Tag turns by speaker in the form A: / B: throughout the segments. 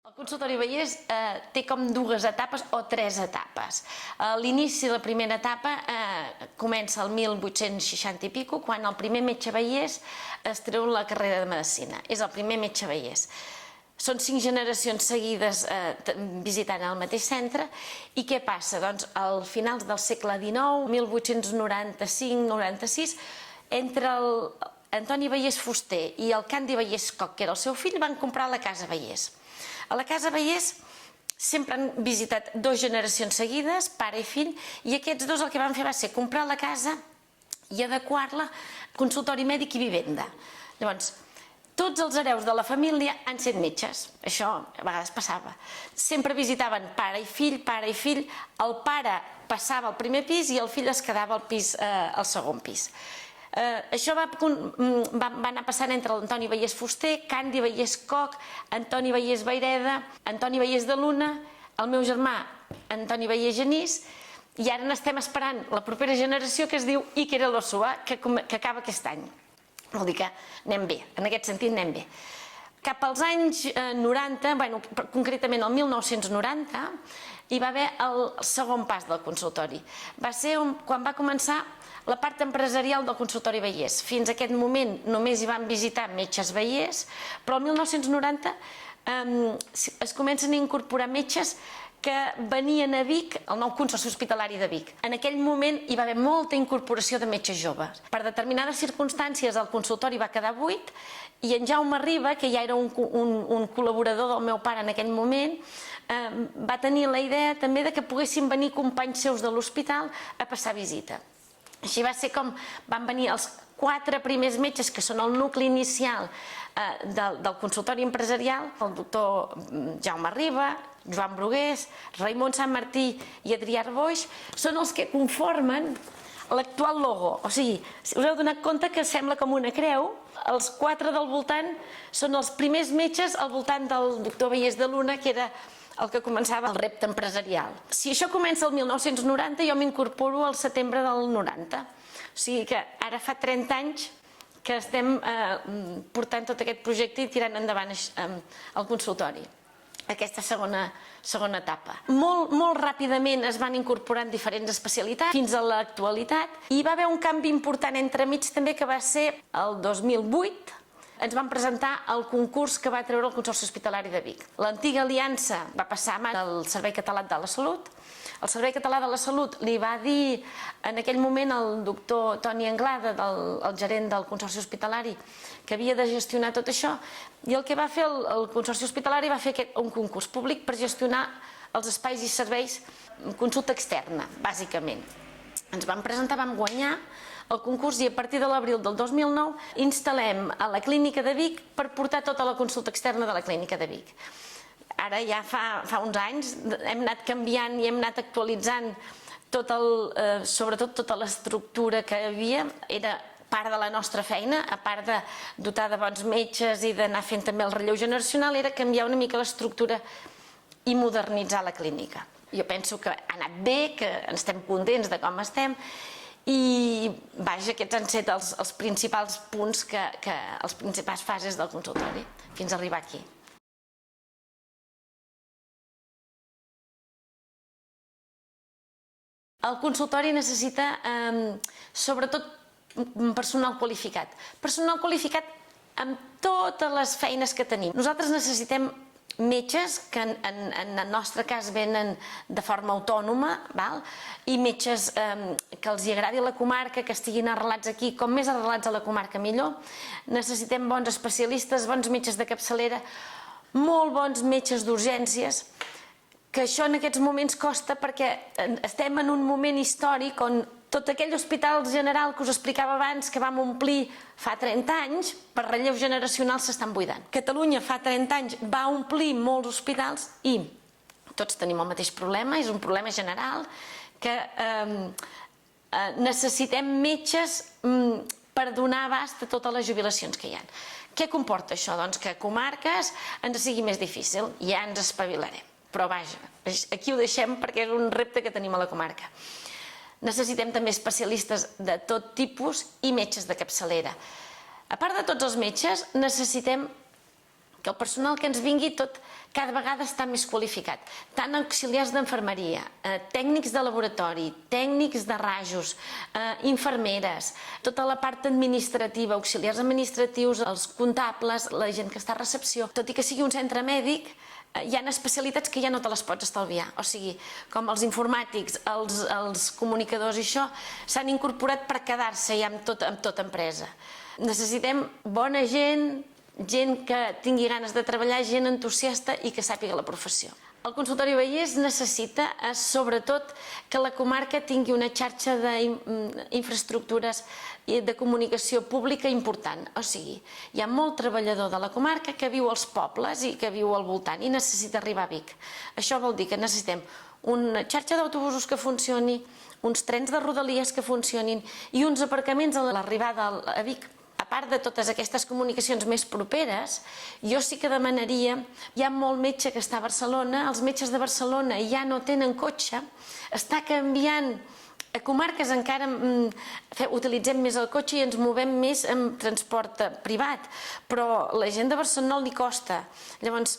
A: El consultori Vallès té com dues etapes o tres etapes. L'inici de la primera etapa comença el 1860 i pico, quan el primer metge vallès es treu la carrera de Medicina. És el primer metge vallès. Són 5 generacions seguides visitant el mateix centre. I què passa? Doncs al finals del segle XIX, 1895-96, entre Antoni Vallès Fuster i el Candi Vallès Coc, que era el seu fill, van comprar la Casa Vallès. A la Casa Vallès sempre han visitat 2 generacions seguides, pare i fill, i aquests dos el que van fer va ser comprar la casa i adequar-la a consultori mèdic i vivenda. Llavors, tots els hereus de la família han set metges. Això a vegades passava. Sempre visitaven pare i fill, pare i fill. El pare passava al primer pis i el fill es quedava al segon pis. Això va anar passant entre l'Antoni Vallès Fuster, Candi Vallès Coc, Antoni Vallès Vayreda, Antoni Vallès de Luna, el meu germà Antoni Vallès Genís, i ara n'estem esperant la propera generació, que es diu Iker Elosua, que acaba aquest any. Vol dir que anem bé, en aquest sentit anem bé. Cap als anys 90, concretament el 1990, hi va haver el segon pas del consultori. Va ser quan va començar la part empresarial del consultori Vallès. Fins a aquest moment només hi van visitar metges vallès, però el 1990 es comencen a incorporar metges que venien a Vic, el nou Consorci Hospitalari de Vic. En aquell moment hi va haver molta incorporació de metges joves. Per determinades circumstàncies el consultori va quedar buit i en Jaume Riba, que ja era un col·laborador del meu pare en aquell moment, va tenir la idea també que poguessin venir companys seus de l'hospital a passar visita. Així va ser com van venir els 4 primers metges, que són el nucli inicial del consultori empresarial, el doctor Jaume Riba, Joan Brugués, Raimon Sant Martí i Adrià Arboix, són els que conformen l'actual logo. O sigui, us heu donat compte que sembla com una creu. Els 4 del voltant són els primers metges al voltant del doctor Vallès de Luna, que era el que començava el repte empresarial. Si això comença el 1990, jo m'incorporo al setembre del 90. O sigui que ara fa 30 anys que estem portant tot aquest projecte i tirant endavant el consultori. Aquesta segona etapa. Molt ràpidament es van incorporant diferents especialitats fins a l'actualitat, i hi va haver un canvi important entremig també, que va ser el 2008. Ens van presentar el concurs que va treure el Consorci Hospitalari de Vic. L'antiga aliança va passar a mans del Servei Català de la Salut. El Servei Català de la Salut li va dir en aquell moment al doctor Toni Anglada, el gerent del Consorci Hospitalari, que havia de gestionar tot això, i el que va fer el Consorci Hospitalari va fer un concurs públic per gestionar els espais i serveis amb consulta externa, bàsicament. Ens vam presentar, vam guanyar el concurs, i a partir de l'abril del 2009 instal·lem a la Clínica de Vic per portar tota la consulta externa de la Clínica de Vic. Ara ja fa uns anys hem anat canviant i hem anat actualitzant sobretot tota l'estructura que hi havia. Era part de la nostra feina, a part de dotar de bons metges i d'anar fent també el relleu generacional, era canviar una mica l'estructura i modernitzar la clínica. Jo penso que ha anat bé, que estem contents de com estem, i vaja, aquests han estat els principals punts, les principals fases del consultori fins a arribar aquí. El consultori necessita sobretot personal qualificat. Personal qualificat amb totes les feines que tenim. Nosaltres necessitem metges que en el nostre cas venen de forma autònoma, i metges que els agradi la comarca, que estiguin arrelats aquí. Com més arrelats a la comarca millor. Necessitem bons especialistes, bons metges de capçalera, molt bons metges d'urgències, que això en aquests moments costa perquè estem en un moment històric on tot aquell hospital general que us explicava abans, que vam omplir fa 30 anys, per relleu generacional s'estan buidant. Catalunya fa 30 anys va omplir molts hospitals i tots tenim el mateix problema, és un problema general, que necessitem metges per donar abast a totes les jubilacions que hi ha. Què comporta això? Doncs que a comarques ens sigui més difícil, ja ens espavilarem. Però vaja, aquí ho deixem perquè és un repte que tenim a la comarca. Necessitem també especialistes de tot tipus i metges de capçalera. A part de tots els metges, necessitem que el personal que ens vingui tot cada vegada està més qualificat. Tant auxiliars d'enfermeria, tècnics de laboratori, tècnics de rajos, infermeres, tota la part administrativa, auxiliars administratius, els comptables, la gent que està a recepció. Tot i que sigui un centre mèdic, hi ha especialitats que ja no te les pots estalviar. O sigui, com els informàtics, els comunicadors i això, s'han incorporat per quedar-se ja amb tota empresa. Necessitem bona gent, gent que tingui ganes de treballar, gent entusiasta i que sàpiga la professió. El Consultori Vallès necessita, sobretot, que la comarca tingui una xarxa d'infraestructures de comunicació pública important. O sigui, hi ha molt treballador de la comarca que viu als pobles i que viu al voltant i necessita arribar a Vic. Això vol dir que necessitem una xarxa d'autobusos que funcioni, uns trens de rodalies que funcionin i uns aparcaments a l'arribada a Vic. A part de totes aquestes comunicacions més properes, jo sí que demanaria, hi ha molt metge que està a Barcelona, els metges de Barcelona ja no tenen cotxe, està canviant a comarques encara utilitzem més el cotxe i ens movem més en transport privat, però la gent de Barcelona no li costa. Llavors,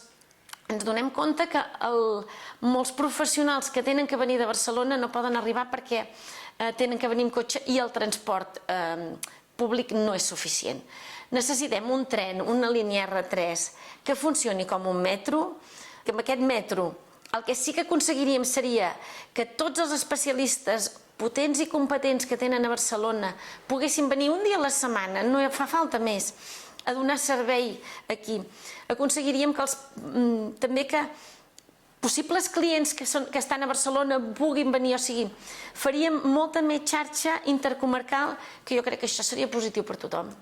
A: ens donem compte que molts professionals que tenen que venir de Barcelona no poden arribar perquè tenen que venir amb cotxe i el transport públic no és suficient. Necessitem un tren, una línia R3 que funcioni com un metro, que amb aquest metro el que sí que aconseguiríem seria que tots els especialistes potents i competents que tenen a Barcelona poguessin venir un dia a la setmana, no fa falta més, a donar servei aquí. Aconseguiríem que també que possibles clients que estan a Barcelona puguin venir, o sigui, faríem molta més xarxa intercomarcal, que jo crec que això seria positiu per tothom.